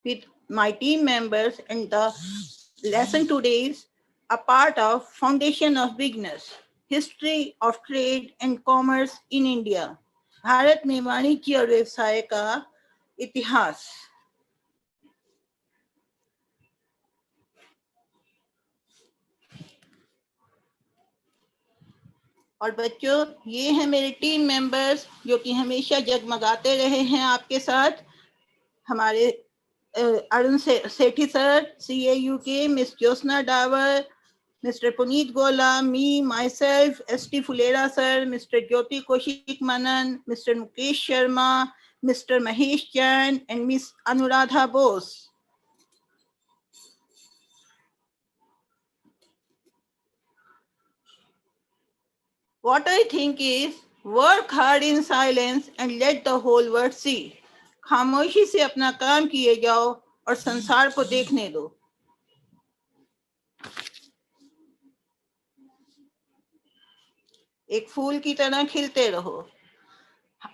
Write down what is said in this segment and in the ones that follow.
with my team members, and the lesson today is a part of Foundation of Business, History of Trade and Commerce in India. Bharat में वाणिज्य और व्यवसाय का इतिहास। और बच्चों, ये हैं मेरे टीम मेंबर्स जो कि हमेशा जगमगाते रहे हैं आपके साथ। हमारे अरुण सेठी सर, CAU के, miss Jyotsna Dawar, Mr. Puneet Gola, me, myself, ST Fulera sir, Mr. Jyoti Koshik Manan, Mr. Mukesh Sharma, Mr. Mahesh Chan, and Miss Anuradha Bose. What I think is, work hard in silence and let the whole world see. खामोशी से अपना काम किए जाओ और संसार को देखने दो। एक फूल की तरह खिलते रहो।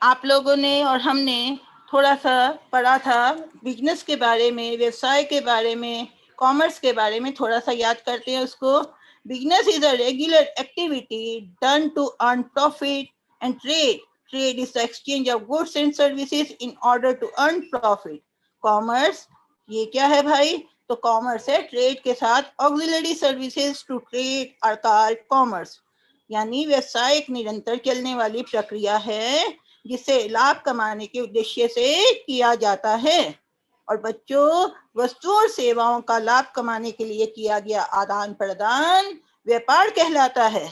आप लोगों ने और हमने थोड़ा सा पढ़ा था बिजनेस के बारे में, व्यवसाय के बारे में, कॉमर्स के बारे में। थोड़ा सा याद करते हैं उसको। Business is a regular activity done to earn profit, and trade is the exchange of goods and services in order to earn profit. Commerce ये क्या है भाई? तो कॉमर्स है ट्रेड के साथ auxiliary services to trade are called commerce. यानी व्यवसाय एक निरंतर चलने वाली प्रक्रिया है जिसे लाभ कमाने के उद्देश्य से किया जाता है। और बच्चों, वस्तुओं और सेवाओं का लाभ कमाने के लिए किया गया आदान प्रदान व्यापार कहलाता है।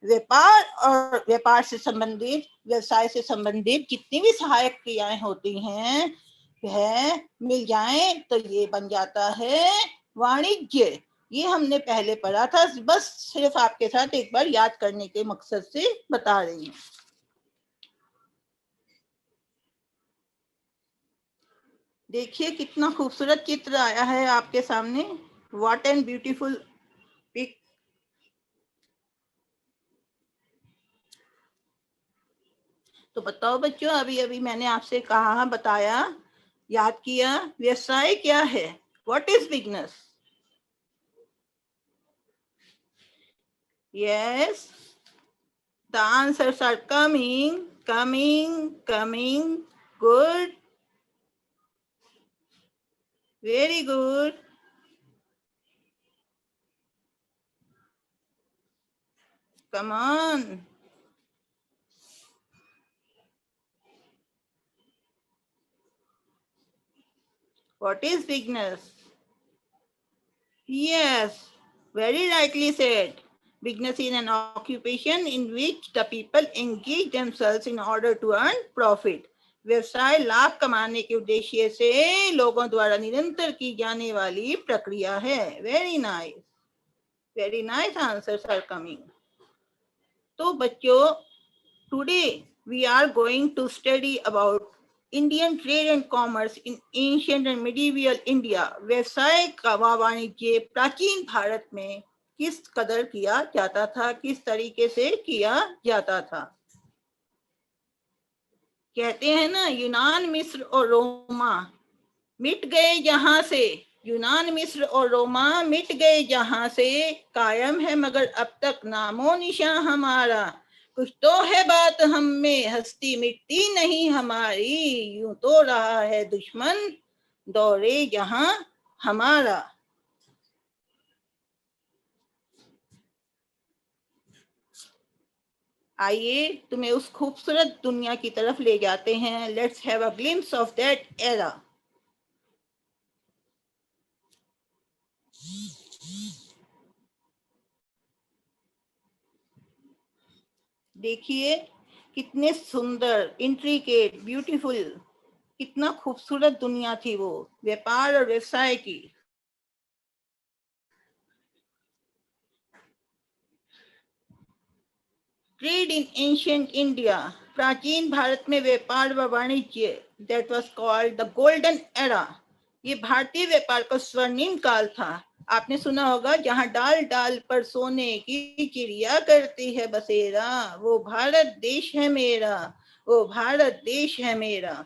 व्यापार और व्यापार से संबंधित, व्यवसाय से संबंधित जितनी भी सहायक क्रियाएं होती हैं वह मिल जाएं तो ये बन जाता है वाणिज्य। ये हमने पहले पढ़ा था, बस सिर्फ आपके साथ एक बार याद करने के मकसद से बता रही हूँ। देखिए कितना खूबसूरत चित्र आया है आपके सामने। What an beautiful pic. तो बताओ बच्चों, अभी अभी मैंने आपसे कहा, बताया, याद किया, व्यवसाय क्या है? What is business? Yes, the answers are coming. Good, very good. Come on. What is bigness? Yes, very rightly said. Bigness is an occupation in which the people engage themselves in order to earn profit. व्यवसाय लाभ कमाने के उद्देश्य से लोगों द्वारा निरंतर की जाने वाली प्रक्रिया है। Very nice, very nice answers are coming. तो बच्चों, today we are going to study about Indian trade and commerce in ancient and medieval India. व्यवसाय का वाणिज्य प्राचीन भारत में किस कदर किया जाता था, किस तरीके से किया जाता था। कहते हैं ना, यूनान, मिस्र और रोमा मिट गए जहां से, यूनान, मिस्र और रोमा मिट गए जहां से, कायम है मगर अब तक नामो निशान हमारा। कुछ तो है बात हम में, हस्ती मिटती नहीं हमारी, यूं तो रहा है दुश्मन दौरे जहां हमारा। आइए तुम्हें उस खूबसूरत दुनिया की तरफ ले जाते हैं। Let's have a glimpse of that era. देखिए कितने सुंदर, इंट्रिकेट, ब्यूटीफुल, कितना खूबसूरत दुनिया थी वो व्यापार और व्यवसाय की। ट्रेड इन एंशिएंट इंडिया, प्राचीन भारत में व्यापार व वाणिज्य, that was called the golden era. ये भारतीय व्यापार का स्वर्णिम काल था। आपने सुना होगा, जहां डाल डाल पर सोने की चिड़िया करती है बसेरा, वो भारत देश है मेरा, वो भारत देश है मेरा।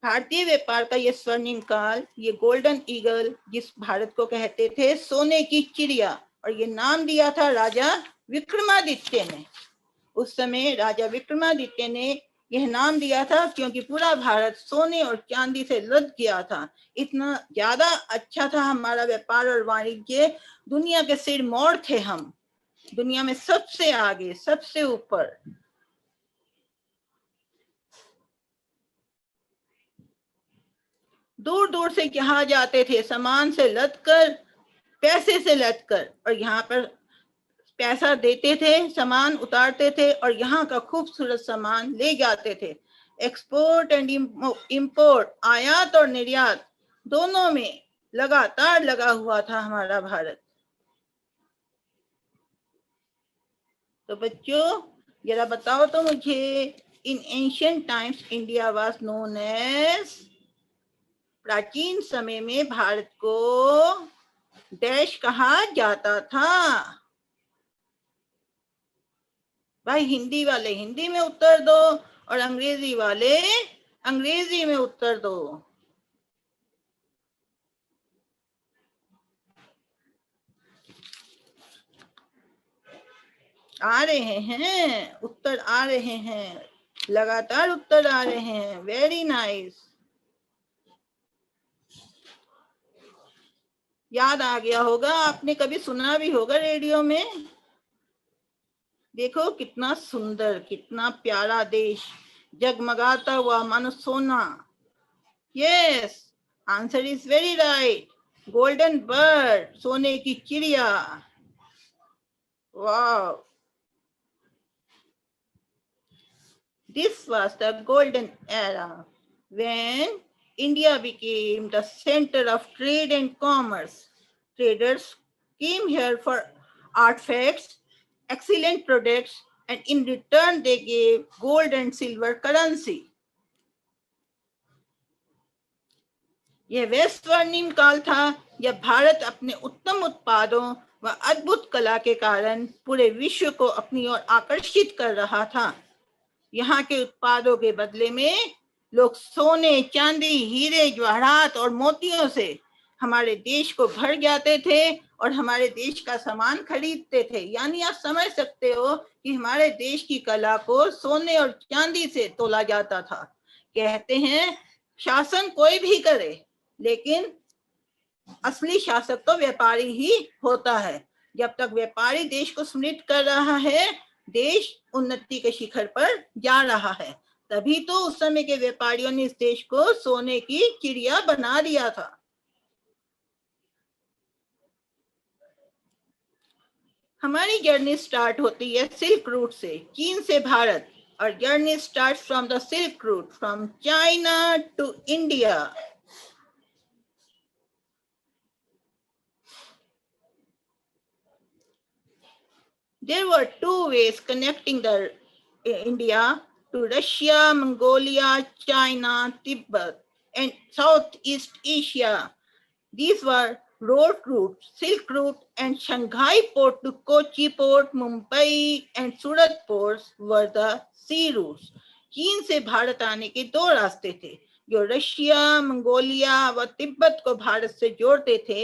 भारतीय व्यापार का ये स्वर्णिम काल, ये गोल्डन ईगल, जिस भारत को कहते थे सोने की चिड़िया, और ये नाम दिया था राजा विक्रमादित्य ने। उस समय राजा विक्रमादित्य ने यह नाम दिया था क्योंकि पूरा भारत सोने और चांदी से लद गया था। इतना ज्यादा अच्छा था हमारा व्यापार और वाणिज्य, दुनिया के सिर मोड़ थे हम, दुनिया में सबसे आगे, सबसे ऊपर। दूर दूर से जहाज आते थे, सामान से लदकर, पैसे से लदकर, और यहाँ पर पैसा देते थे, सामान उतारते थे और यहाँ का खूबसूरत सामान ले जाते थे। एक्सपोर्ट एंड इंपोर्ट, आयात और निर्यात, दोनों में लगातार लगा हुआ था हमारा भारत। तो बच्चों जरा बताओ तो मुझे, in ancient times India was known as, प्राचीन समय में भारत को डैश कहा जाता था। भाई हिंदी वाले हिंदी में उत्तर दो और अंग्रेजी वाले अंग्रेजी में उत्तर दो। आ रहे हैं उत्तर, आ रहे हैं, लगातार उत्तर आ रहे हैं। वेरी नाइस, याद आ गया होगा, आपने कभी सुना भी होगा रेडियो में। देखो कितना सुंदर, कितना प्यारा देश, जगमगाता हुआ मानो सोना। Yes, answer is very right, golden bird, सोने की चिड़िया। वाह, this was the golden era when India became the center of trade and commerce. Traders came here for artifacts, excellent products, and in return they gave gold and silver currency. यह वह स्वर्णिम काल था जब भारत अपने उत्तम उत्पादों व अद्भुत कला के कारण पूरे विश्व को अपनी ओर आकर्षित कर रहा था। यहाँ के उत्पादों के बदले में लोग सोने, चांदी, हीरे, जवाहरात और मोतियों से हमारे देश को भर जाते थे और हमारे देश का सामान खरीदते थे। यानी आप समझ सकते हो कि हमारे देश की कला को सोने और चांदी से तोला जाता था। कहते हैं शासन कोई भी करे, लेकिन असली शासक तो व्यापारी ही होता है। जब तक व्यापारी देश को समृद्ध कर रहा है, देश उन्नति के शिखर पर जा रहा है। तभी तो उस समय के व्यापारियों ने इस देश को सोने की चिड़िया बना दिया था। हमारी जर्नी स्टार्ट होती है सिल्क रूट से, चीन से भारत, और journey start from the silk route from China to India. There were two ways connecting the India to Russia, Mongolia, China, Tibet, and Southeast Asia. These were road routes, Silk Route and Shanghai port to Kochi port, Mumbai and Surat ports were the sea routes. चीन से भारत आने के दो रास्ते थे जो Russia, Mongolia व तिब्बत को भारत से जोड़ते थे।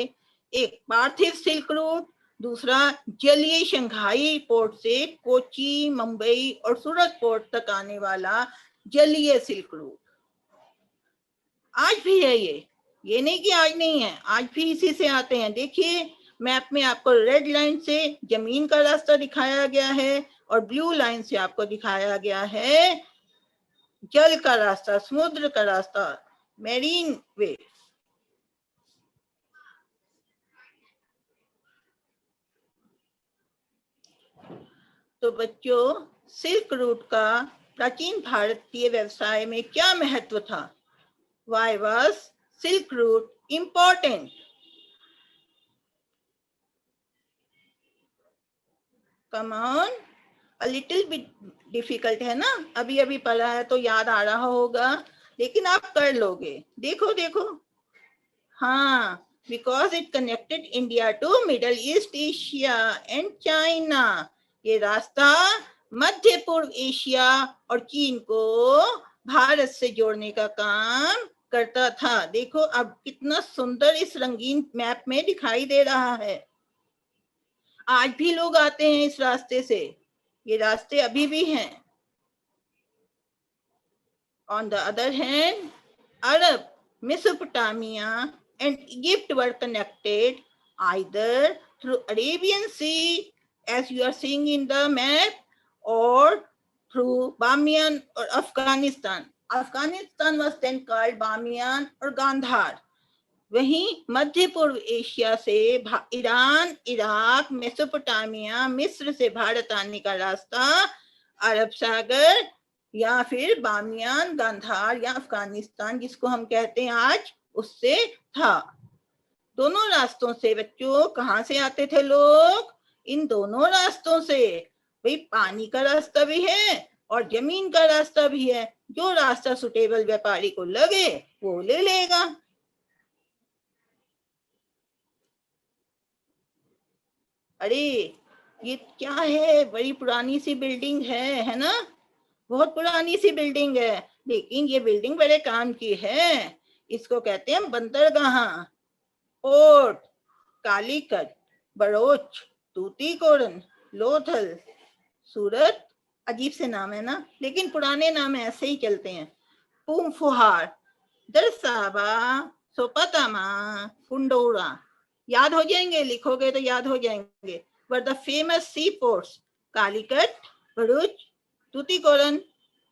एक पार्थिव सिल्क रूट, दूसरा जलीय शंघाई पोर्ट से कोची, मुंबई और सूरत पोर्ट तक आने वाला जलीय सिल्क रूट। आज भी है ये नहीं कि आज नहीं है, आज भी इसी से आते हैं। देखिए मैप में आपको रेड लाइन से जमीन का रास्ता दिखाया गया है और ब्लू लाइन से आपको दिखाया गया है जल का रास्ता, समुद्र का रास्ता, मेरीन वे। तो बच्चों, सिल्क रूट का प्राचीन भारतीय व्यवसाय में क्या महत्व था? Why was Silk Route important? Come on, a little bit difficult है ना, अभी अभी पढ़ा है तो याद आ रहा होगा, लेकिन आप कर लोगे। देखो देखो, हाँ, because it connected India to Middle East Asia and China. ये रास्ता मध्य पूर्व एशिया और चीन को भारत से जोड़ने का काम करता था। देखो अब कितना सुंदर इस रंगीन मैप में दिखाई दे रहा है। आज भी लोग आते हैं इस रास्ते से, ये रास्ते अभी भी हैं। On the other hand, Arab, Mesopotamia, and Egypt were connected either through Arabian Sea, as you are seeing in the map, or through Bamiyan or Afghanistan. Afghanistan was then called Bamiyan or Gandhar. वहीं मध्य पूर्व Asia से Iran, Iraq, Mesopotamia, मिस्र से भारत आने का रास्ता अरब सागर या फिर बामियान, गांधार या अफगानिस्तान जिसको हम कहते हैं आज, उससे था। दोनों रास्तों से बच्चों कहाँ से आते थे लोग? इन दोनों रास्तों से। भाई पानी का रास्ता भी है और जमीन का रास्ता भी है। जो रास्ता सुटेबल व्यापारी को लगे वो ले लेगा। अरे ये क्या है? बड़ी पुरानी सी बिल्डिंग है ना? बहुत पुरानी सी बिल्डिंग है, लेकिन ये बिल्डिंग बड़े काम की है। इसको कहते हैं बंदरगाह। पोर्ट, कालीकट, बड़ोच, तूतीकोरन, लोथल, सूरत, अजीब से नाम है ना, लेकिन पुराने नाम ऐसे ही चलते हैं। पूंफुहार, दरसाबा, सोपातामा, कुंडोरा, याद हो जाएंगे, लिखोगे तो याद हो जाएंगे। Were the famous sea ports Calicut, Bharuch, Tuticorin,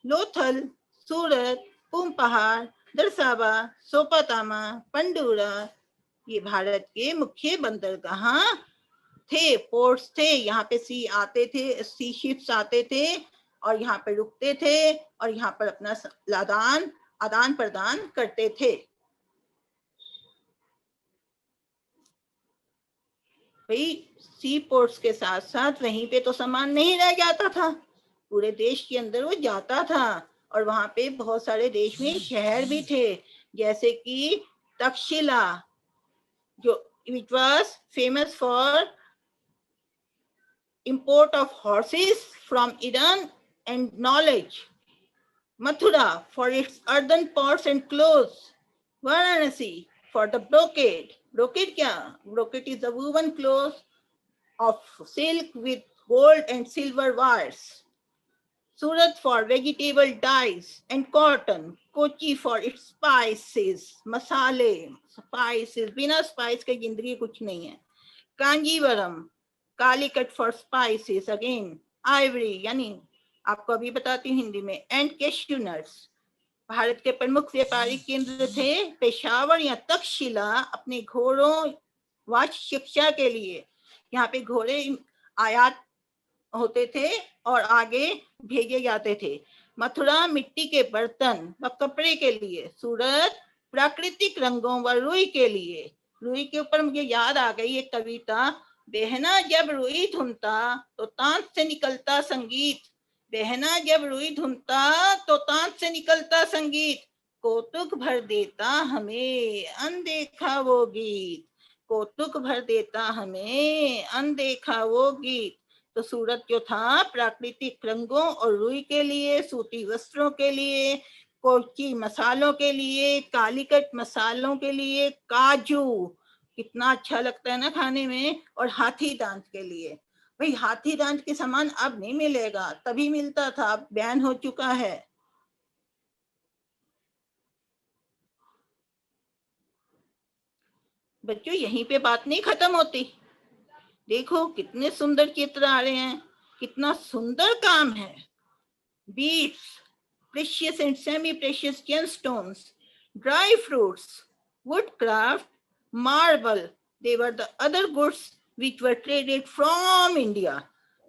Lothal, Surat, Poompuhar, दरसाबा, सोपातामा, पंडूरा, ये भारत के मुख्य बंदरगाह थे, पोर्ट्स थे। यहाँ पे सी आते थे, सी शिप्स आते थे और यहाँ पे रुकते थे और यहाँ पर अपना आदान प्रदान करते थे। भाई सी पोर्ट्स के साथ साथ वहीं पे तो सामान नहीं रह जाता था, पूरे देश के अंदर वो जाता था। और वहां पे बहुत सारे देश में शहर भी थे, जैसे कि तक्षशिला, जो which was famous for import of horses from Iran and knowledge. Mathura for its earthen pots and clothes. Varanasi for the brocade. Brocade क्या? Brocade is the woven cloth of silk with gold and silver wires. Surat for vegetable dyes and cotton. Kochi for its spices, masale, spices. बिना spice के जिंदगी कुछ नहीं है. Kanjeevaram, Calicut for spices again. Ivory यानी आपको अभी बताती हूँ हिंदी में, एंड कैश्यू नट्स। भारत के प्रमुख व्यापारिक केंद्र थे पेशावर या तक्षशिला अपने घोड़ों व शिक्षा के लिए। यहाँ पे घोड़े आयात होते थे और आगे भेजे जाते थे। मथुरा मिट्टी के बर्तन व कपड़े के लिए। सूरत प्राकृतिक रंगों व रुई के लिए। रुई के ऊपर मुझे याद आ गई एक कविता, बहना जब रुई धुनता तो तांत से निकलता संगीत। बहना जब रुई धुनता तो तांत से निकलता संगीत। कौतुक भर देता हमें अनदेखा वो गीत। कौतुक भर देता हमें अनदेखा वो गीत। तो सूरत जो था प्राकृतिक रंगों और रुई के लिए, सूती वस्त्रों के लिए, कोची मसालों के लिए, कालीकट मसालों के लिए, काजू कितना अच्छा लगता है ना खाने में, और हाथी दांत के लिए। भाई हाथी दांत के सामान अब नहीं मिलेगा, तभी मिलता था, अब बैन हो चुका है। बच्चों यहीं पे बात नहीं खत्म होती। देखो कितने सुंदर चित्र आ रहे हैं, कितना सुंदर काम है। Beads, precious and semi-precious gemstones, dry fruits, woodcraft, marble, they were the other goods which were traded from India.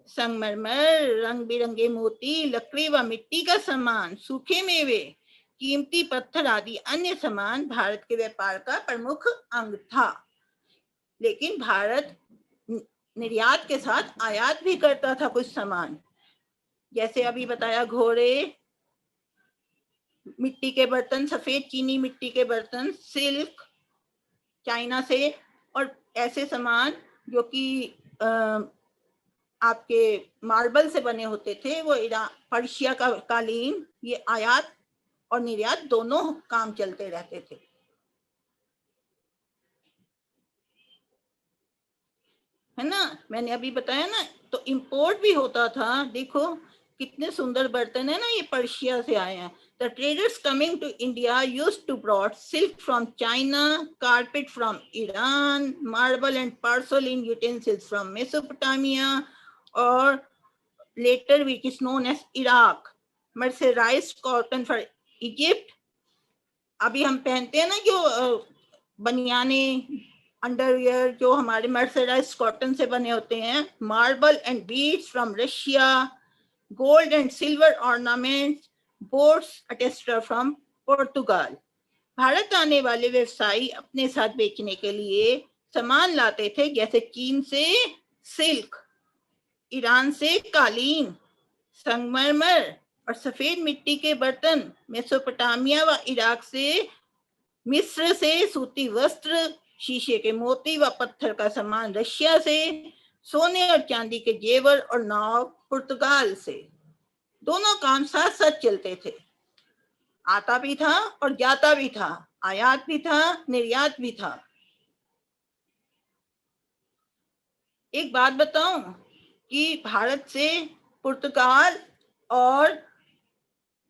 संगमरमर, रंग बिरंगे मोती, लकड़ी व मिट्टी का सामान, सूखे मेवे, कीमती पत्थर आदि अन्य सामान भारत के व्यापार का प्रमुख अंग था। लेकिन भारत निर्यात के साथ आयात भी करता था कुछ सामान, जैसे अभी बताया घोड़े, मिट्टी के बर्तन, सफेद चीनी मिट्टी के बर्तन, सिल्क चाइना से, और ऐसे सामान जो कि आपके मार्बल से बने होते थे, वो पर्शिया का कालीन, ये आयात और निर्यात दोनों काम चलते रहते थे। है ना, मैंने अभी बताया ना। तो इंपोर्ट भी होता था। देखो कितने सुंदर बर्तन है ना, ये पर्शिया से आए हैं। The traders coming to India used to brought silk from China, carpet from Iran, marble and porcelain utensils from Mesopotamia, or later which is known as Iraq, mercerized cotton for Egypt। अभी हम पहनते हैं ना जो बनियाने, underwear जो हमारे mercerised cotton से बने होते हैं। Marble and beads from Russia, gold and silver ornaments, boats etcetera from Portugal. Bharat आने वाले व्यवसायी अपने साथ बेचने के लिए सामान लाते थे, जैसे चीन से सिल्क, ईरान से कालीन, संगमरमर और सफेद मिट्टी के बर्तन, मेसोपोटामिया व इराक से, मिस्र से सूती वस्त्र, शीशे के मोती व पत्थर का सामान रशिया से, सोने और चांदी के जेवर और नाव पुर्तगाल से। दोनों काम साथ साथ चलते थे। आता भी था और जाता भी था, आयात भी था, निर्यात भी था। एक बात बताऊं कि भारत से पुर्तगाल और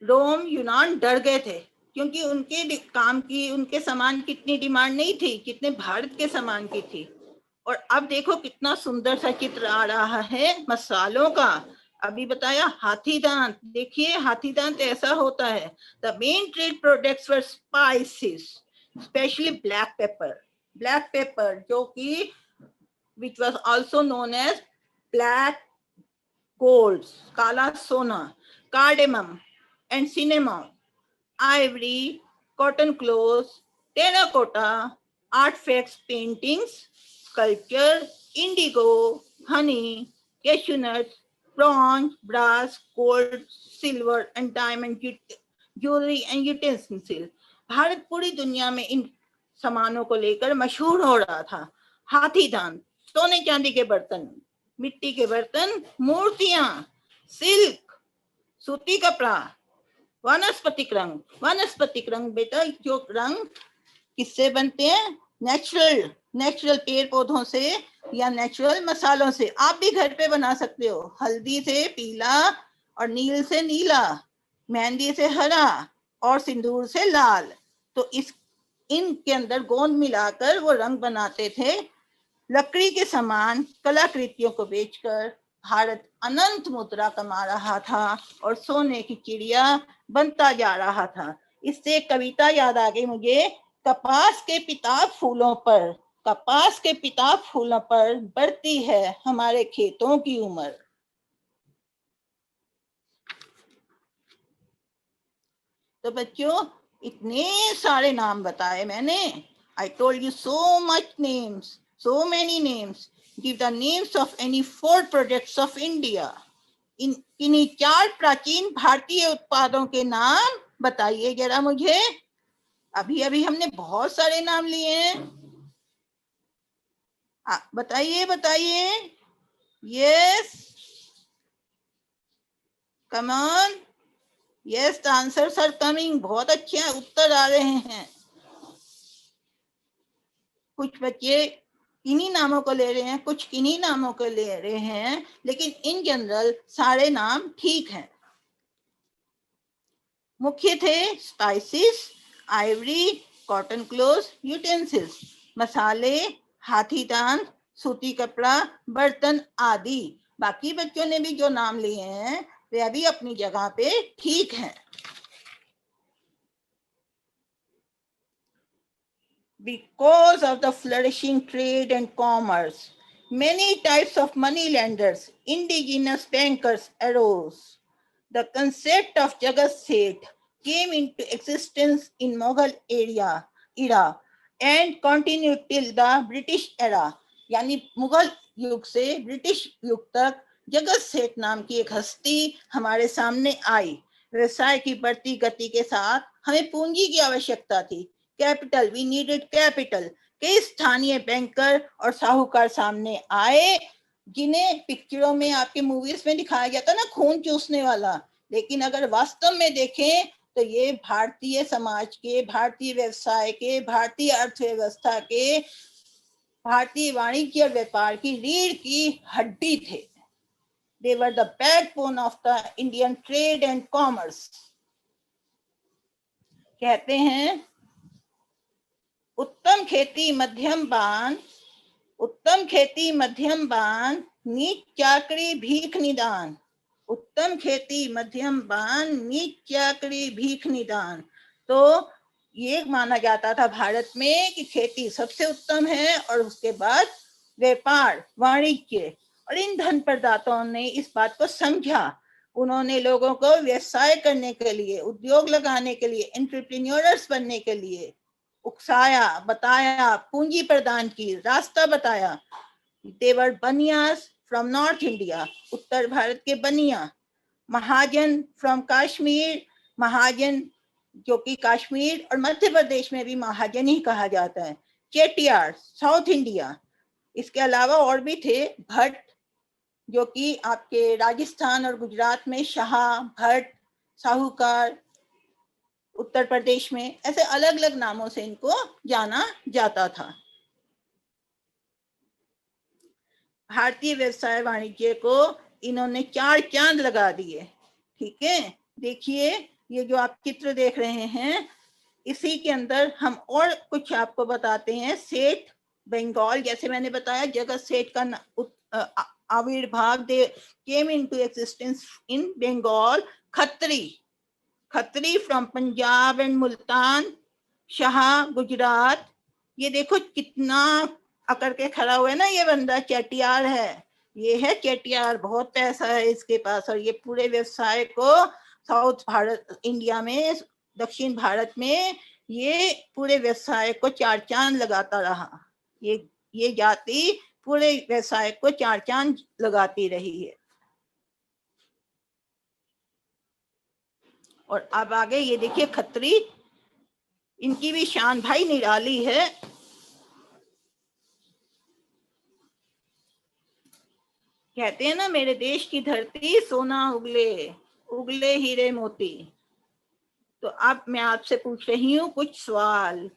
रोम, यूनान डर गए थे, क्योंकि उनके काम की, उनके सामान की इतनी डिमांड नहीं थी कितने भारत के सामान की थी। और अब देखो कितना सुंदर सा चित्र आ रहा है मसालों का। अभी बताया हाथी दांत, देखिए हाथी दांत ऐसा होता है। The main trade products were spices, specially black pepper. Black pepper जो कि which was also known as black gold, काला सोना, cardamom and cinnamon, ivory, cotton cloth, terracotta, artifacts, paintings, sculpture, indigo, honey, cashew nuts, bronze, brass, gold, silver and diamond jewelry and utensils। Bharat पूरी दुनिया में इन सामानों को लेकर मशहूर हो रहा था। हाथी दांत, सोने चांदी के बर्तन, मिट्टी के बर्तन, मूर्तियां, सिल्क, सूती कपड़ा, वानस्पतिक रंग। वानस्पतिक रंग बेटा जो रंग किससे बनते हैं? नेचुरल पेड़ पौधों से या नेचुरल मसालों से। आप भी घर पे बना सकते हो। हल्दी से पीला और नील से नीला, मेहंदी से हरा और सिंदूर से लाल। तो इनके अंदर गोंद मिलाकर वो रंग बनाते थे। लकड़ी के समान कलाकृतियों को बेचकर भारत अनंत मुद्रा कमा रहा था और सोने की चिड़िया बनता जा रहा था। इससे एक कविता याद आ गई मुझे। कपास के पिताब फूलों पर, कपास के पिताब फूलों पर बढ़ती है हमारे खेतों की उम्र। तो बच्चों इतने सारे नाम बताए मैंने। I told you so much names, so many names. Give the names of any 4 products of India. इन्हीं 4 प्राचीन भारतीय उत्पादों के नाम बताइए जरा मुझे। अभी अभी हमने बहुत सारे नाम लिए हैं। बताइए बताइए। Yes, come on. Yes, the answers are coming. बहुत अच्छे हैं, उत्तर आ रहे हैं। कुछ बच्चे इन्हीं नामों को ले रहे हैं, कुछ किन्हीं नामों को ले रहे हैं, लेकिन इन जनरल सारे नाम ठीक हैं। मुख्य थे spices, Ivory, cotton cloth, utensils, मसाले, हाथी दांत, सूती कपड़ा, बर्तन आदि। बाकी बच्चों ने भी जो नाम लिए हैं वे अभी अपनी जगह पे ठीक हैं। Because of the flourishing trade and commerce, many types of money lenders, indigenous bankers arose. The concept of Jagat Seth came into existence in Mughal era and continued till the British era। यानी मुगल युग से British युग तक जगत सेठ नाम की एक हस्ती हमारे सामने आई। व्यवसाय की बढ़ती गति के साथ हमें पूंजी की आवश्यकता थी। Capital, we needed capital. कई स्थानीय बैंकर और साहूकार सामने आए, जिन्हें पिक्चरों में, आपके मूवीज में दिखाया जाता ना खून चूसने वाला, लेकिन अगर वास्तव में देखें तो ये भारतीय समाज के, भारतीय व्यवसाय के, भारतीय अर्थव्यवस्था के, भारतीय वाणिज्य और व्यापार की रीढ़ की हड्डी थे। They were the backbone of the Indian trade and commerce. कहते हैं उत्तम खेती मध्यम बान, उत्तम खेती मध्यम बान, नीच चाकरी भीख निदान। उत्तम खेती मध्यम बान, नीच चाकरी भीख निदान। तो ये माना जाता था भारत में कि खेती सबसे उत्तम है और उसके बाद व्यापार, वाणिज्य। और इन धन प्रदाताओं ने इस बात को समझा। उन्होंने लोगों को व्यवसाय करने के लिए, उद्योग लगाने के लिए, एंटरप्रेन्योर्स बनने के लिए उकसाया, बताया, पूंजी प्रदान की, रास्ता बताया। They were Banias from North India, उत्तर भारत के बनिया। महाजन फ्रॉम कश्मीर, महाजन जो कि कश्मीर और मध्य प्रदेश में भी महाजन ही कहा जाता है। Chettiar south India. इसके अलावा और भी थे, भट्ट जो कि आपके राजस्थान और गुजरात में शाह, भट्ट, साहूकार, उत्तर प्रदेश में, ऐसे अलग अलग नामों से इनको जाना जाता था। भारतीय व्यवसाय वाणिज्य को इन्होंने 4 चांद लगा दिए। ठीक है, देखिए ये जो आप चित्र देख रहे हैं, इसी के अंदर हम और कुछ आपको बताते हैं। सेठ बंगाल, जैसे मैंने बताया जगत सेठ का आविर्भाव came into existence in Bengal. Khatri from Punjab and Multan, Shah Gujarat. ये देखो कितना अकड़ के खड़ा हुआ है ना, ये बंदा चेटियार है। ये है चेटियार, बहुत पैसा है इसके पास और ये पूरे व्यवसाय को साउथ भारत इंडिया में, दक्षिण भारत में ये पूरे व्यवसाय को 4 चांद लगाता रहा। ये जाति पूरे व्यवसाय को 4 चांद लगाती रही है। और अब आगे ये देखिए खत्री, इनकी भी शान भाई निराली है। कहते हैं ना, मेरे देश की धरती सोना उगले, उगले हीरे मोती। तो अब मैं आपसे पूछ रही हूँ कुछ सवाल।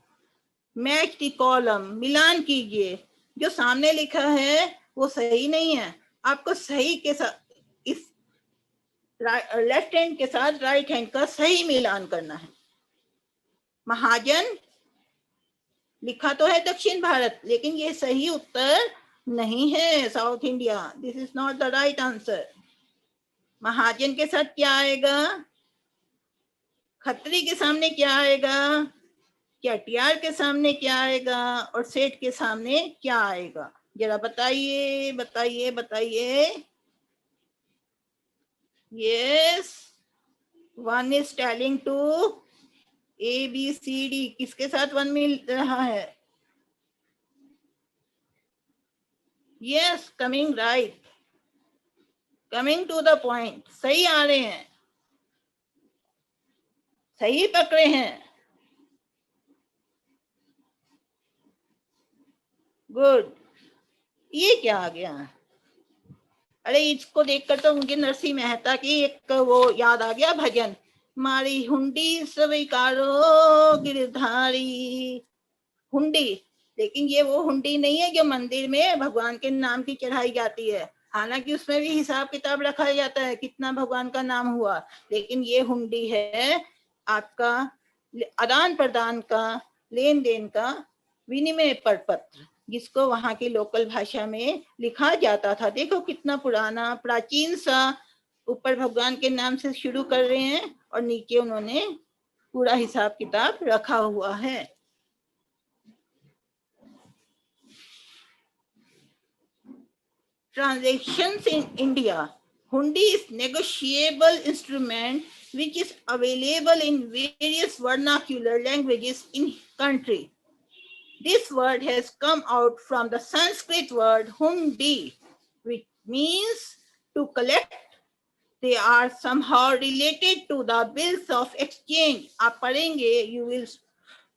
मैच दी कॉलम, मिलान कीजिए। जो सामने लिखा है वो सही नहीं है, आपको सही के साथ, इस लेफ्ट हैंड के साथ राइट हैंड का सही मिलान करना है। महाजन लिखा तो है दक्षिण भारत, लेकिन ये सही उत्तर नहीं है, South India. This is not the right answer. Mahajan के साथ क्या आएगा, खत्री के सामने क्या आएगा, चेटियार के सामने क्या आएगा और सेठ के सामने क्या आएगा? जरा बताइए बताइए बताइए। Yes, 1 is telling to A B C D। किसके साथ 1 मिल रहा है? Yes, coming right, coming to the point. सही आ रहे हैं, सही पकड़े हैं। गुड। ये क्या आ गया? अरे इसको देखकर तो मुझे नरसिंह मेहता की एक वो याद आ गया भजन, मारी हुंडी स्वीकारो गिरधारी। हुंडी, लेकिन ये वो हुंडी नहीं है जो मंदिर में भगवान के नाम की चढ़ाई जाती है। हालांकि उसमें भी हिसाब किताब रखा जाता है कितना भगवान का नाम हुआ, लेकिन ये हुंडी है आपका आदान प्रदान का, लेन देन का विनिमय पत्र, जिसको वहां की लोकल भाषा में लिखा जाता था। देखो कितना पुराना प्राचीन सा, ऊपर भगवान के नाम से शुरू कर रहे हैं और नीचे उन्होंने पूरा हिसाब किताब रखा हुआ है। Transactions in India. Hundi is negotiable instrument which is available in various vernacular languages in country. This word has come out from the Sanskrit word hundi, which means to collect. They are somehow related to the bills of exchange. आप पढ़ेंगे, you will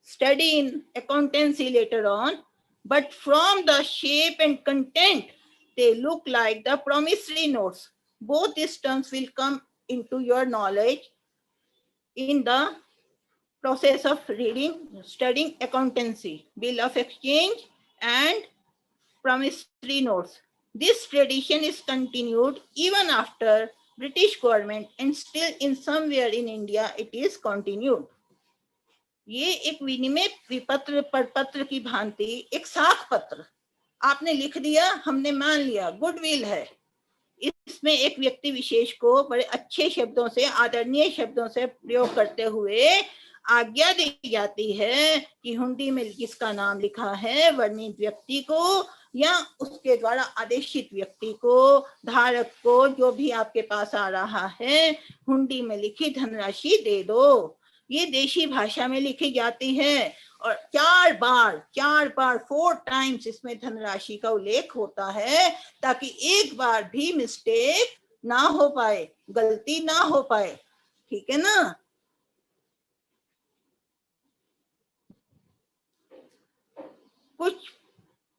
study in accountancy later on. But from the shape and content, they look like the promissory notes. Both these terms will come into your knowledge. in the process of studying accountancy, bill of exchange and promissory notes. This tradition is continued even after British government and still in somewhere in India it is continued. ये एक विनिमय विपत्र परपत्र की भांति एक साख पत्र आपने लिख दिया, हमने मान लिया, गुडविल है। इसमें एक व्यक्ति विशेष को बड़े अच्छे शब्दों से, आदरणीय शब्दों से प्रयोग करते हुए आज्ञा दी जाती है कि हुंडी में जिसका नाम लिखा है वर्णित व्यक्ति को या उसके द्वारा आदेशित व्यक्ति को, धारक को, जो भी आपके पास आ रहा है, हुंडी में लिखी धनराशि दे दो। ये देशी भाषा में लिखी जाती है और 4 बार 4 टाइम्स इसमें धनराशि का उल्लेख होता है ताकि एक बार भी मिस्टेक ना हो पाए, गलती ना हो पाए। ठीक है ना? कुछ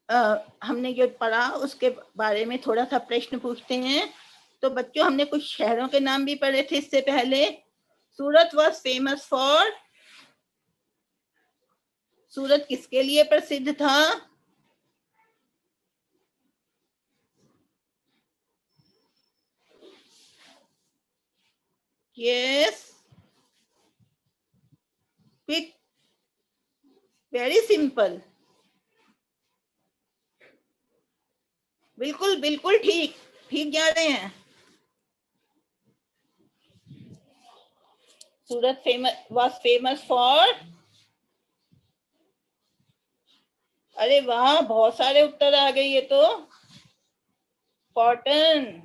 हमने जो पढ़ा उसके बारे में थोड़ा सा प्रश्न पूछते हैं। तो बच्चों, हमने कुछ शहरों के नाम भी पढ़े थे इससे पहले। सूरत वॉज फेमस फॉर, सूरत किसके लिए प्रसिद्ध था? यस, क्विक, वेरी सिंपल, बिल्कुल बिल्कुल ठीक ठीक जा रहे हैं। सूरत वॉज फेमस फॉर, अरे वाह, बहुत सारे उत्तर आ गए ये तो। कॉटन,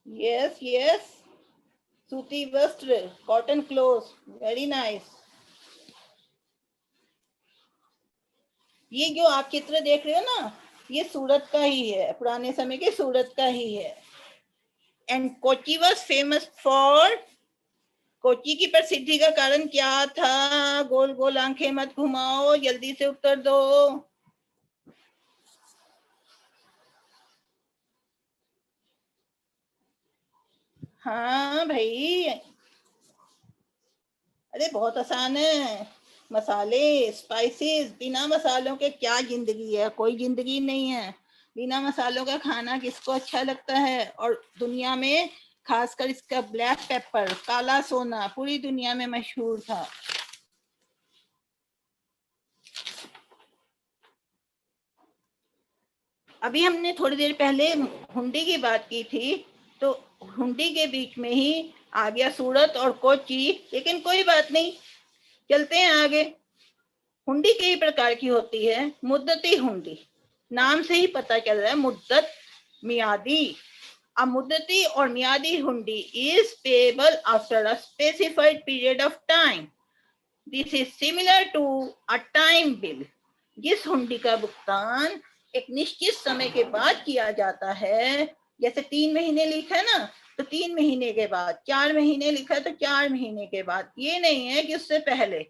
यस यस, सूती वस्त्र, कॉटन क्लोथ, वेरी नाइस। ये जो आप चित्र देख रहे हो ना, ये सूरत का ही है, पुराने समय के सूरत का ही है। And Kochi was famous for, Kochi की प्रसिद्धि का कारण क्या था? गोल गोल आंखें मत घुमाओ, जल्दी से उत्तर दो। हाँ भाई, अरे बहुत आसान है। मसाले, स्पाइसेस, बिना मसालों के क्या जिंदगी है? कोई जिंदगी नहीं है। बिना मसालों का खाना किसको अच्छा लगता है? और दुनिया में खासकर इसका ब्लैक पेपर, काला सोना, पूरी दुनिया में मशहूर था। अभी हमने थोड़ी देर पहले हुंडी की बात की थी, तो हुंडी के बीच में ही आ गया सूरत और कोची, लेकिन कोई बात नहीं, चलते हैं आगे। हुंडी कई प्रकार की होती है। मुद्दती हुंडी, नाम से ही पता चल रहा है, मुद्दत, मियादी। A muddati or miyadi hundi is payable after a specified period of time. This is similar to a time bill. जिस हुंडी का भुगतान एक निश्चित समय के बाद किया जाता है, जैसे 3 महीने लिखा है ना, तो 3 महीने के बाद, 4 महीने लिखा है तो 4 महीने के बाद, ये नहीं है कि उससे पहले,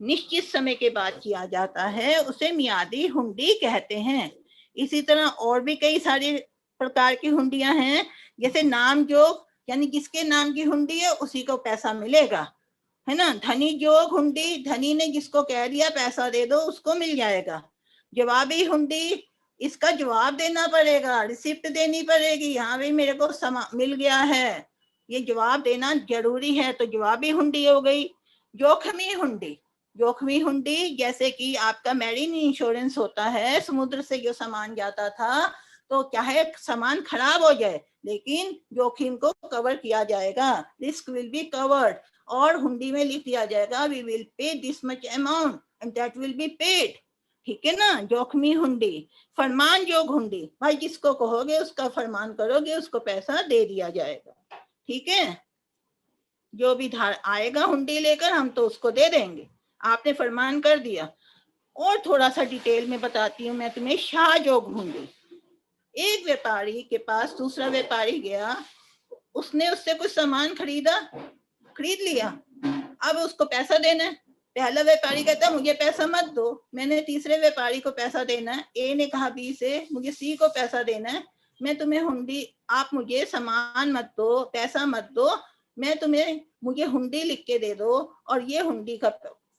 निश्चित समय के बाद किया जाता है, उसे मियादी हुंडी कहते हैं। इसी तरह और भी कई सारी प्रकार की हुंडियां हैं, जैसे नाम जोग, यानी जिसके नाम की हुंडी है उसी को पैसा मिलेगा, है ना। धनी जोग हुंडी, धनी ने जिसको कह दिया पैसा दे दो उसको मिल जाएगा। जवाबी हुंडी, इसका जवाब देना पड़ेगा, रिसिप्ट देनी पड़ेगी, हाँ भाई मेरे को मिल गया है, ये जवाब देना जरूरी है, तो जवाबी हुंडी हो गई। जोखमी हुंडी, जोखमी हुंडी जैसे कि आपका मैरीन इंश्योरेंस होता है, समुद्र से जो सामान जाता था, तो चाहे सामान खराब हो जाए लेकिन जोखिम को कवर किया जाएगा, रिस्क विल बी कवर्ड, और हुंडी में लिख दिया जाएगा we will pay this much amount and that will be paid. ठीक है ना, जोखमी हुंडी। फरमान जोग हुंडी, भाई जिसको कहोगे उसका फरमान करोगे, उसको पैसा दे दिया जाएगा। ठीक है, जो भी धार आएगा हुंडी लेकर हम तो उसको दे देंगे, आपने फरमान कर दिया। और थोड़ा सा डिटेल में बताती हूँ मैं तुम्हें। शाह जोग हुंडी, एक व्यापारी के पास दूसरा व्यापारी गया, उसने उससे कुछ सामान खरीद लिया, अब उसको पैसा देना है, पहला व्यापारी कहता मुझे पैसा मत दो, मैंने तीसरे व्यापारी को पैसा देना है। ए ने कहा बी से मुझे सी को पैसा देना है, मैं तुम्हें हुंडी, आप मुझे सामान मत दो, पैसा मत दो, मैं तुम्हें, मुझे हुंडी लिख के दे दो, और ये हुंडी का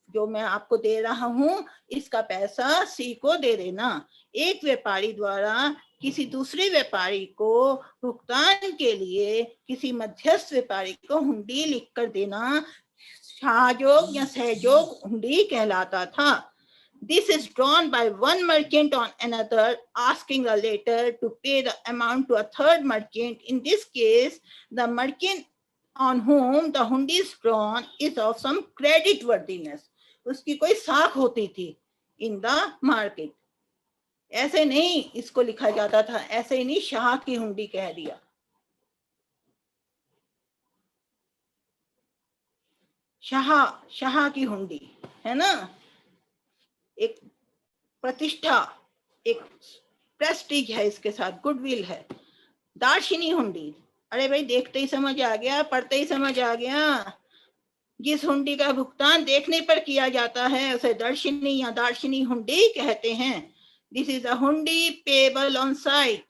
जो मैं आपको दे रहा हूँ इसका पैसा सी को दे देना। एक व्यापारी द्वारा किसी दूसरे व्यापारी को भुगतान के लिए किसी मध्यस्थ व्यापारी को हुंडी लिख कर देना सहयोग या सहयोग हुंडी कहलाता था। This is drawn by one merchant on another, asking the latter to pay the amount to a third merchant. In this case, the merchant on whom the hundi is drawn is of some credit worthiness. उसकी कोई साख होती थी in the market. ऐसे नहीं इसको लिखा जाता था, ऐसे ही नहीं शाह की हुंडी कह दिया। शाह की हुंडी है ना, एक प्रतिष्ठा, एक प्रेस्टीज है, इसके साथ गुडविल है। दार्शनी हुंडी, अरे भाई देखते ही समझ आ गया, पढ़ते ही समझ आ गया। जिस हुंडी का भुगतान देखने पर किया जाता है उसे दर्शनी या दार्शनी हुंडी कहते हैं। दिस इज अ हुंडी payable on site,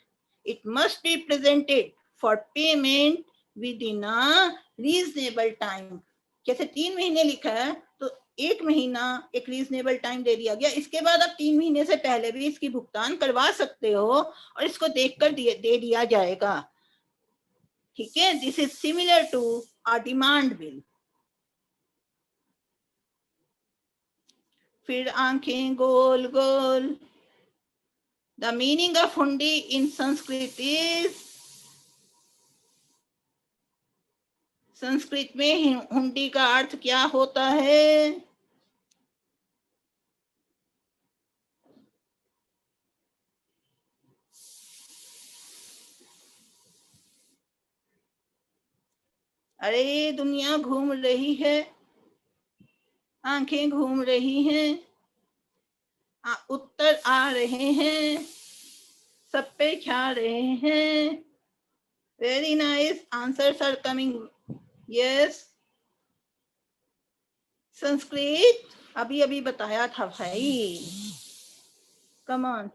it must be presented for payment with in a reasonable time. जैसे 3 महीने लिखा है तो 1 महीना एक रीजनेबल टाइम दे दिया गया, इसके बाद आप 3 महीने से पहले भी इसकी भुगतान करवा सकते हो और इसको देखकर दे दिया जाएगा। ठीक है, this is similar to a demand bill. फिर आंखें गोल गोल। The meaning of hundi in Sanskrit is, Sanskrit में हुंडी का अर्थ क्या होता है? अरे दुनिया घूम रही है, आंखें घूम रही हैं, उत्तर आ रहे हैं, सब पे छा रहे हैं। Very nice, answers are coming. Yes, Sanskrit अभी अभी बताया था भाई। Come on.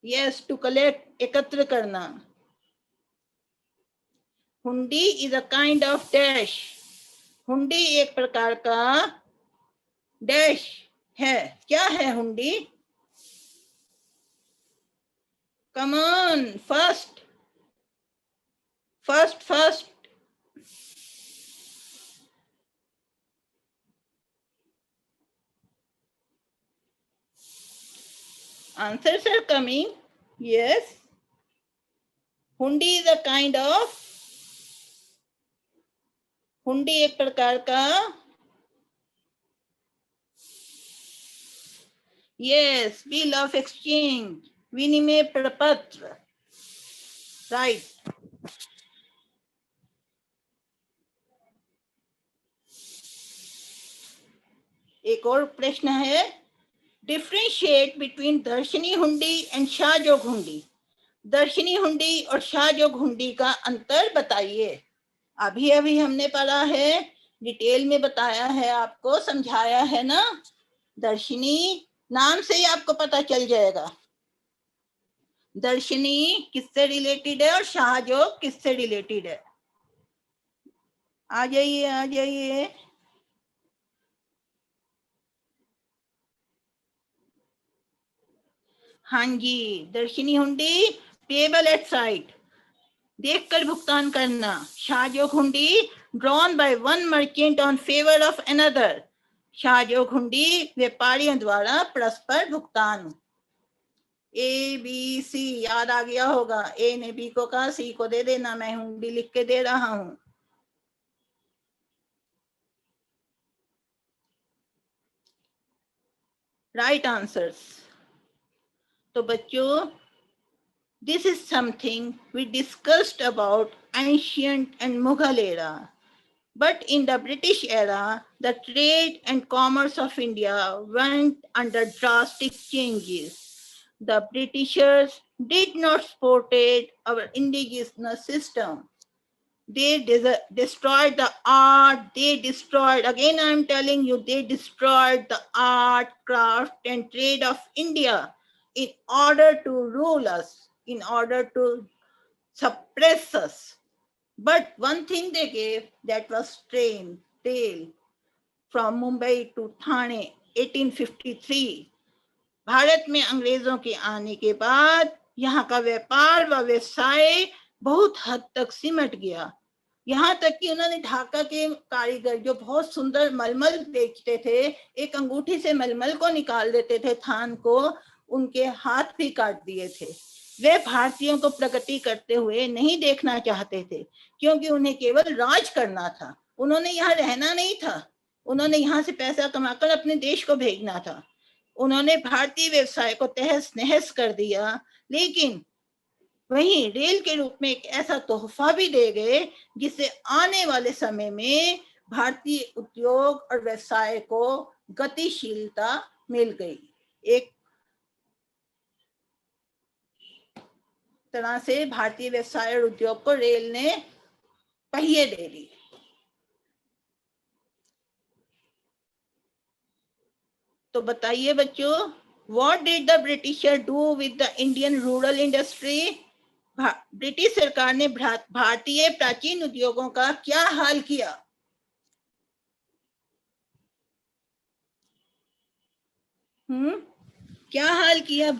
Yes, to collect, एकत्र करना। Hundi is a kind of dash, hundi एक प्रकार का डैश है। क्या है hundi? Come on, first first first. Answers are coming. Yes, hundi is a kind of, hundi एक प्रकार का, यस, बिल ऑफ एक्सचेंज, विनिमय प्रपत्र, राइट। एक और प्रश्न है, डिफरेंशिएट बिटवीन दर्शनी हुंडी एंड शाहजोग हुंडी। दर्शनी हुंडी और शाहजोग हुंडी का अंतर बताइए। अभी अभी हमने पढ़ा है, डिटेल में बताया है, आपको समझाया है ना। दर्शनी नाम से ही आपको पता चल जाएगा दर्शनी किससे रिलेटेड है और शाहजोग किससे रिलेटेड है। आ जाइए आ जाइए। हाँ जी, दर्शनी हुंडी पेबल एट साइट, देखकर भुगतान करना। Shahjog hundi drawn by one merchant on favour of another, Shahjog hundi व्यापारियों द्वारा परस्पर भुगतान। ए बी सी याद आ गया होगा, ए ने बी को कहा सी को दे देना, मैं हुंडी लिख के दे रहा हूं। Right answers. तो बच्चों, this is something we discussed about ancient and Mughal era. But in the British era, the trade and commerce of India went under drastic changes. The Britishers did not support our indigenous system. They destroyed the art, they destroyed, again I am telling you, they destroyed the art, craft and trade of India in order to rule us, in order to suppress us. But one thing they gave, that was trail from Mumbai to Thane, 1853. Bharat में अंग्रेजों के आने के बाद यहाँ का व्यापार व व्यवसाय बहुत हद तक सिमट गया। यहाँ तक कि उन्होंने ढाका के कारीगर जो बहुत सुंदर मलमल बेचते थे, एक अंगूठी से मलमल को निकाल देते थे, थान को, उनके हाथ भी काट दिए थे। वे भारतीयों को प्रगति करते हुए नहीं देखना चाहते थे, क्योंकि उन्हें केवल राज करना था, उन्होंने यहाँ रहना नहीं था, उन्होंने यहाँ से पैसा कमाकर अपने देश को भेजना था। उन्होंने भारतीय व्यवसाय को तहस नहस कर दिया, लेकिन वहीं रेल के रूप में एक ऐसा तोहफा भी दे गए जिससे आने वाले समय में भारतीय उद्योग और व्यवसाय को गतिशीलता मिल गई। एक तरह से भारतीय व्यवसाय और उद्योग को रेल ने पहिए दे दिए। तो बताइए बच्चों, what did the Britisher do with the Indian rural industry? British सरकार ने भारतीय प्राचीन उद्योगों का क्या हाल किया? क्या हाल किया?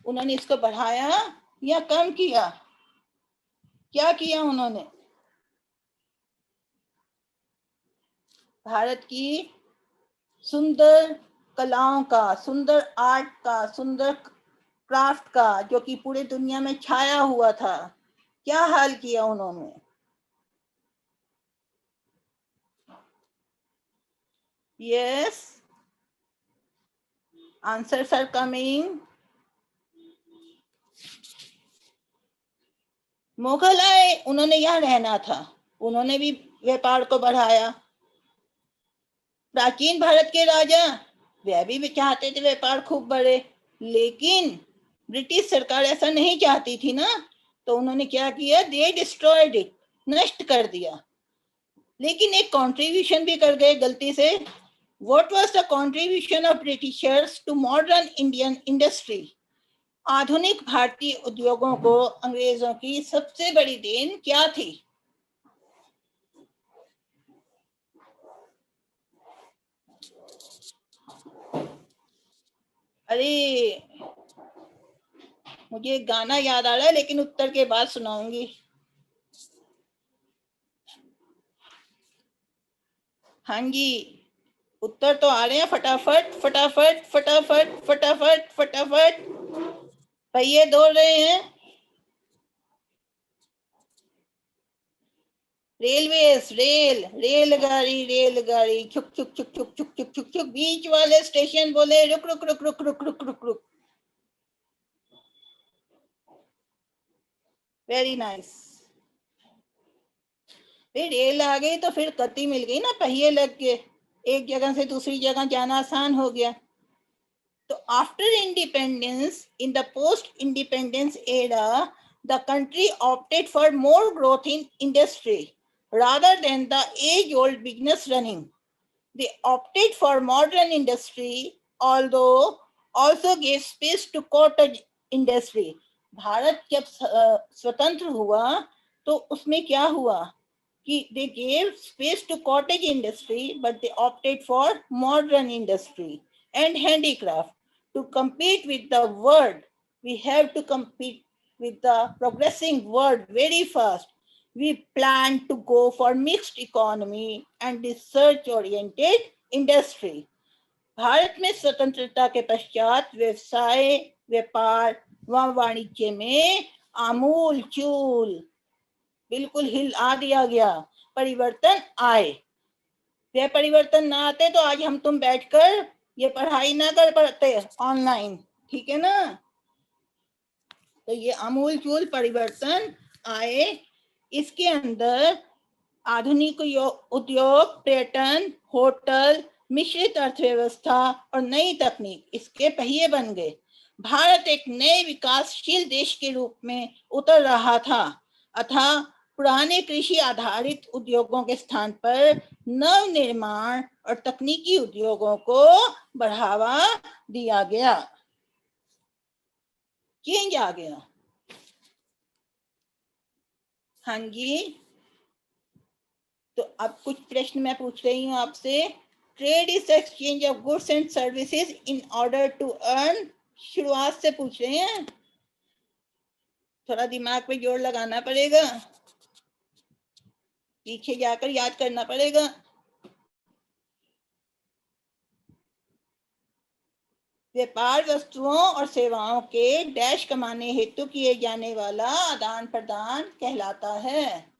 उन्होंने इसको बढ़ाया या कम किया? क्या किया उन्होंने? भारत की सुंदर कलाओं का, सुंदर आर्ट का, सुंदर क्राफ्ट का, जो कि पूरे दुनिया में छाया हुआ था, क्या हाल किया उन्होंने? Yes, answers are coming. Mughal आए, उन्होंने यहाँ रहना था, उन्होंने भी व्यापार को बढ़ाया। प्राचीन भारत के राजा वे भी चाहते थे व्यापार खूब बढ़े, लेकिन ब्रिटिश सरकार ऐसा नहीं चाहती थी ना, तो उन्होंने क्या किया? दे डिस्ट्रॉयड इट, नष्ट कर दिया। लेकिन एक कंट्रीब्यूशन भी कर गए गलती से। What was the contribution of Britishers to modern Indian industry? आधुनिक भारतीय उद्योगों को अंग्रेजों की सबसे बड़ी देन क्या थी? अरे, मुझे गाना याद आ रहा है, लेकिन उत्तर के बाद सुनाऊंगी। हाँ जी, उत्तर तो आ रहे हैं, फटाफट फटाफट फटाफट फटाफट फटाफट, पहिए दौड़ रहे हैं। रेलवेज, रेलगाड़ी, रेलगाड़ी, छुक छुक छुक छुक छुक छुक छुक छुक, बीच वाले स्टेशन बोले रुक रुक रुक रुक रुक रुक रुक रुक। Very nice. फिर रेल आ गई तो फिर गति मिल गई ना, पहिए लग गए, एक जगह से दूसरी जगह जाना आसान हो गया। तो after independence, in the post independence era, the country opted for more growth in industry rather than the age-old business running. They opted for modern industry, although also gave space to cottage industry. Bharat जब स्वतंत्र हुआ तो उसमें क्या हुआ कि they gave space to cottage industry, but they opted for modern industry and handicraft. To compete with the world, we have to compete with the progressing world very fast. We plan to go for mixed economy and research oriented industry. Bharat में स्वतंत्रता के पश्चात व्यवसाय, व्यापार व वाणिज्य में आमूल चूल बिल्कुल हिला दिया गया, परिवर्तन आए। वे परिवर्तन ना आते तो आज हम तुम बैठकर ये पढ़ाई ना कर पाते ऑनलाइन, ठीक है ना? तो ये आमूल चूल परिवर्तन आए। इसके अंदर आधुनिक उद्योग, पर्यटन, होटल, मिश्रित अर्थव्यवस्था और नई तकनीक इसके पहिए बन गए। भारत एक नए विकासशील देश के रूप में उतर रहा था, अतः पुराने कृषि आधारित उद्योगों के स्थान पर नव निर्माण और तकनीकी उद्योगों को बढ़ावा दिया गया, चेंज आ गया। हाँ जी, तो अब कुछ प्रश्न मैं पूछ रही हूँ आपसे। Trade is exchange of goods and services in order to earn, शुरुआत से पूछ रहे हैं, थोड़ा दिमाग पे जोर लगाना पड़ेगा, पीछे जाकर याद करना पड़ेगा। व्यापार वस्तुओं और सेवाओं के डैश कमाने हेतु किए जाने वाला आदान प्रदान कहलाता है।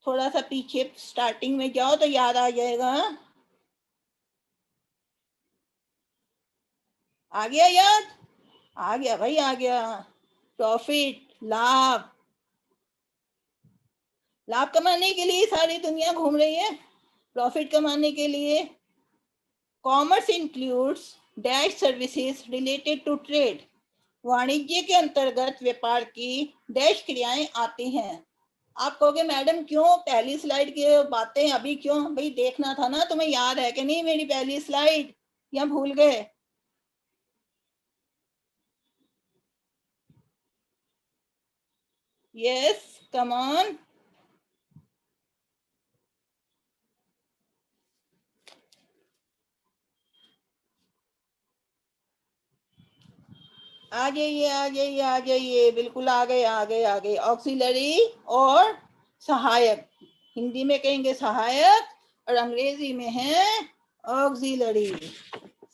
थोड़ा सा पीछे स्टार्टिंग में जाओ तो याद आ जाएगा। आ गया याद? आ गया भाई, आ गया। प्रॉफिट, लाभ, लाभ कमाने के लिए सारी दुनिया घूम रही है, प्रॉफिट कमाने के लिए। Commerce includes dash services related to trade, वाणिज्य के अंतर्गत व्यापार की डैश क्रियाएं आती हैं। आप कहोगे मैडम क्यों पहली स्लाइड की बातें अभी क्यों? भाई देखना था ना, तुम्हें याद है कि नहीं मेरी पहली स्लाइड, या भूल गए? Yes, come on. आ जाइए, आ जाइए, आ जाइए, बिल्कुल आ गए, आ गए, आ गए। ऑक्सिलरी और सहायक, हिंदी में कहेंगे सहायक और अंग्रेजी में है ऑक्सिलरी।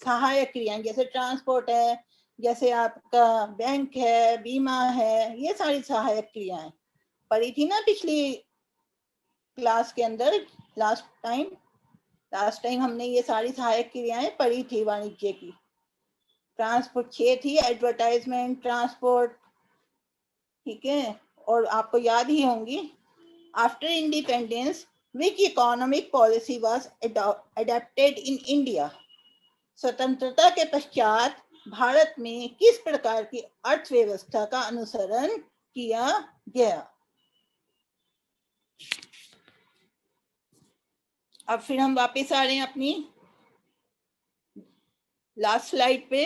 सहायक क्रियाएं जैसे ट्रांसपोर्ट है, जैसे आपका बैंक है, बीमा है, ये सारी सहायक क्रियाएं पढ़ी थी ना पिछली क्लास के अंदर। लास्ट टाइम हमने ये सारी सहायक क्रियाएं पढ़ी थी वाणिज्य की। ट्रांसपोर्ट 6 थी, एडवर्टाइजमेंट, ट्रांसपोर्ट, ठीक है, और आपको याद ही होंगी। After independence which economic policy was adopted in India, स्वतंत्रता के पश्चात भारत में किस प्रकार की अर्थव्यवस्था का अनुसरण किया गया? अब फिर हम वापस आ रहे हैं अपनी लास्ट स्लाइड पे।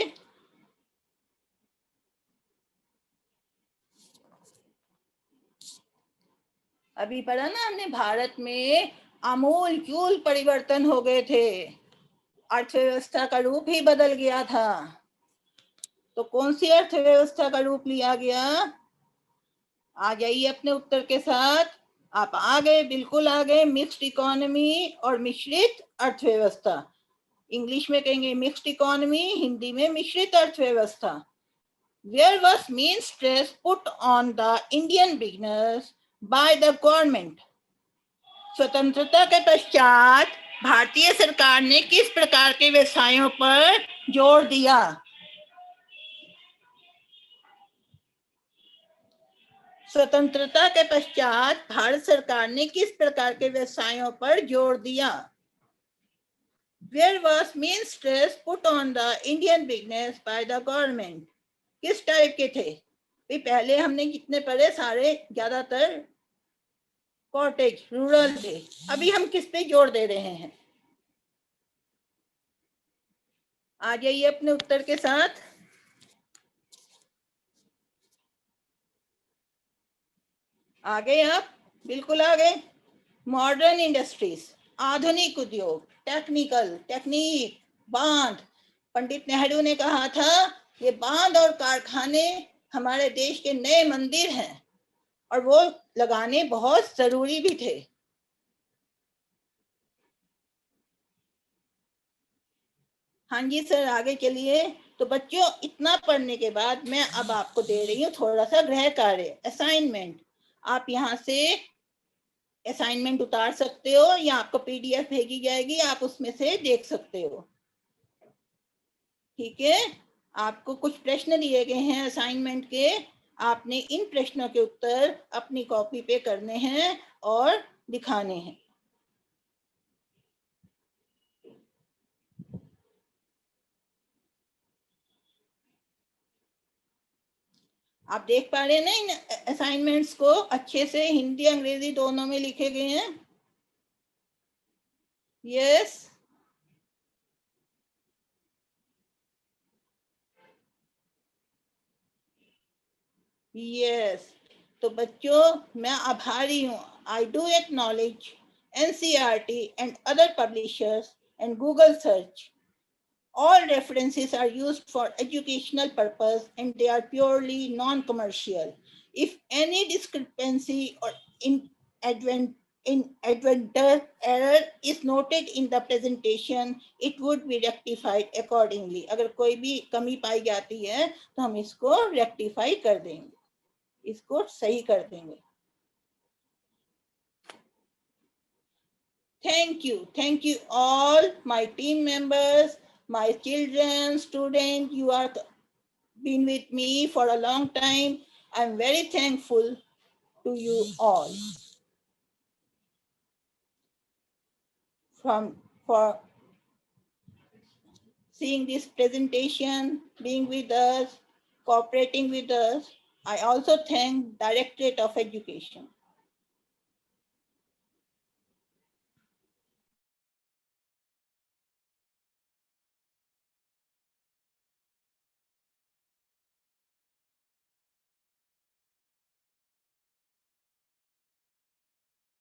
अभी पढ़ा ना हमने, भारत में आमूल चूल परिवर्तन हो गए थे, अर्थव्यवस्था का रूप ही बदल गया था। तो कौन सी अर्थव्यवस्था का रूप लिया गया? आ जाइए अपने उत्तर के साथ। आप आ गए, बिल्कुल आ गए। मिक्स्ड इकोनॉमी और मिश्रित अर्थव्यवस्था, इंग्लिश में कहेंगे मिक्स्ड इकोनॉमी, हिंदी में मिश्रित अर्थव्यवस्था। Where was main stress put on the Indian business by the government? स्वतंत्रता के पश्चात भारतीय सरकार ने किस प्रकार के व्यवसायों पर जोर दिया? स्वतंत्रता के पश्चात भारत सरकार ने किस प्रकार के व्यवसायों पर जोर दिया? Where was main stress put on the Indian business by the government? किस टाइप के थे? पहले हमने कितने पढ़े, सारे ज्यादातर कॉटेज रूरल थे। अभी हम किस पे जोर दे रहे हैं? आ जाइए अपने उत्तर के साथ। आ गए आप? बिल्कुल आ गए। मॉडर्न इंडस्ट्रीज, आधुनिक उद्योग, टेक्निकल, टेक्निक, बांध। पंडित नेहरू ने कहा था ये बांध और कारखाने हमारे देश के नए मंदिर हैं, और वो लगाने बहुत जरूरी भी थे। हाँ जी सर, आगे चलिए। तो बच्चों, इतना पढ़ने के बाद मैं अब आपको दे रही हूँ थोड़ा सा गृह कार्य, असाइनमेंट। आप यहाँ से असाइनमेंट उतार सकते हो या आपको पीडीएफ भेजी जाएगी, आप उसमें से देख सकते हो, ठीक है। आपको कुछ प्रश्न दिए गए हैं असाइनमेंट के, आपने इन प्रश्नों के उत्तर अपनी कॉपी पे करने हैं और दिखाने हैं। आप देख पा रहे हैं ना इन असाइनमेंट्स को? अच्छे से हिंदी अंग्रेजी दोनों में लिखे गए हैं। Yes, yes. तो बच्चों, मैं आभारी हूँ। I do acknowledge NCERT and other publishers and Google search. All references are used for educational purpose and they are purely non-commercial. If any discrepancy or inadvertent error is noted in the presentation, it would be rectified accordingly. अगर कोई भी कमी पाई जाती है तो हम इसको rectify कर देंगे, इसको सही कर देंगे। Thank you all my team members, my children, students. You are been with me for a long time. I'm very thankful to you all for seeing this presentation, being with us, cooperating with us. I also thank Directorate of Education.